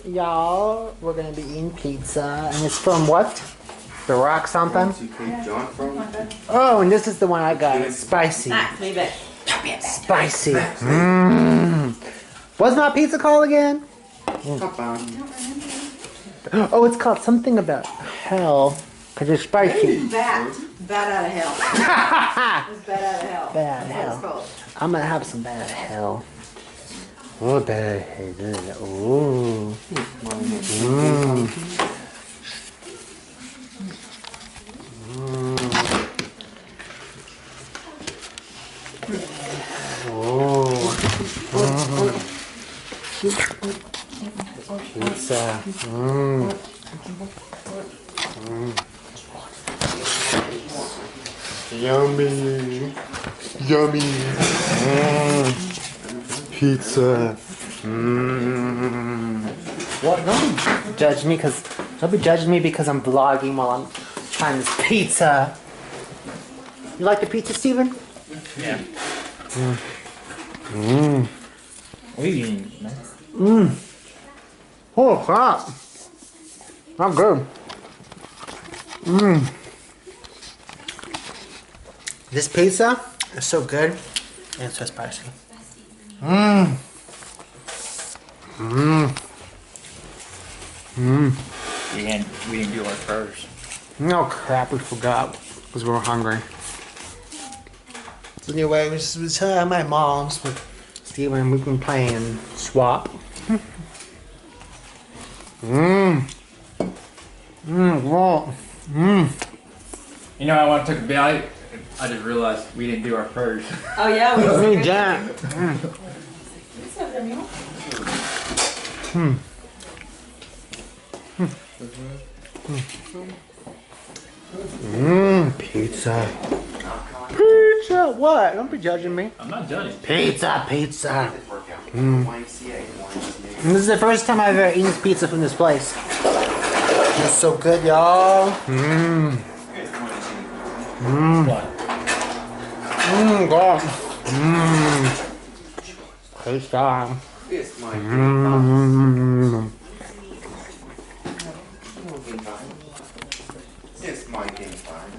Y'all, we're gonna be eating pizza, and it's from what? The Rock something? Oh, and this is the one I got. It's spicy. Spicy. What's my pizza called again? Oh, it's called something about hell. Because it's spicy. Bat out of hell. It's bat out of hell. Bat out of hell. I'm gonna have some bat out of hell. Oh, bat out of hell. Ooh. Pizza. Yummy. Yummy. Pizza. What? Don't judge me because don't be judging me because I'm vlogging while I'm trying this pizza. You like the pizza, Steven? Yeah. What are you eating, man? Oh crap! Not good. This pizza is so good and so spicy. We didn't do our first. No crap, we forgot because we were hungry. So anyway, we was my mom's with Steven. We've been playing swap. Wow. You know, I want to take a bite. I just realized we didn't do our first. Oh yeah, Me, Jack. Pizza. Pizza. What? Don't be judging me. I'm not judging. Pizza, pizza. This is the first time I've ever eaten pizza from this place. It's so good, y'all. What? God. Pizza. It's my game time.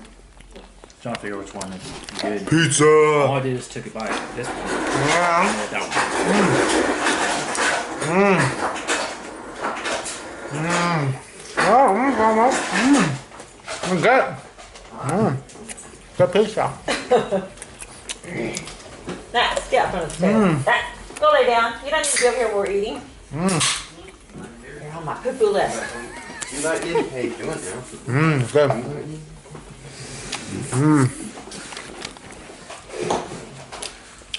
Trying to figure which one is good. Pizza. All I did is took a bite. This one. That I'm good. Good pizza. Nah, stay up on the stairs. Go lay down. You don't need to be over here while we're eating. You're on my poo-poo list. You like getting paid doing now. Good.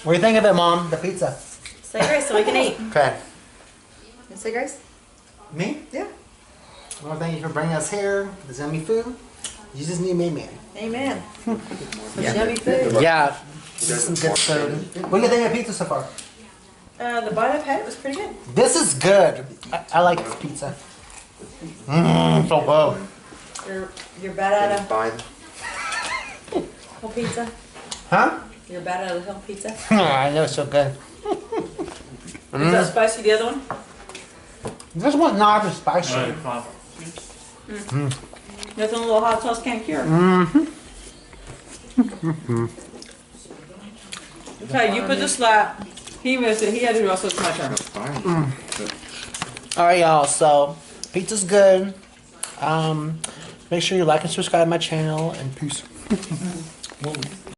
What do you think of it, Mom? The pizza. Say grace so we can eat. Okay. You say grace? Me? Yeah. Well, thank you for bringing us here. This yummy food. You just need me, man. Amen. Some yummy food. Yeah. This is some good food. What do you think of pizza so far? The bite I've had was pretty good. This is good. I like this pizza. So good. You're bad out of Fine. whole pizza. Huh? You're bad out of the whole pizza. I know it's so good. Is that spicy, the other one? This one's not as spicy. Nothing a little hot sauce can't cure. Okay, you put the slap. He missed it. He had to do also. It's my turn. Alright, y'all. So, pizza's good. Make sure you like and subscribe to my channel. And peace.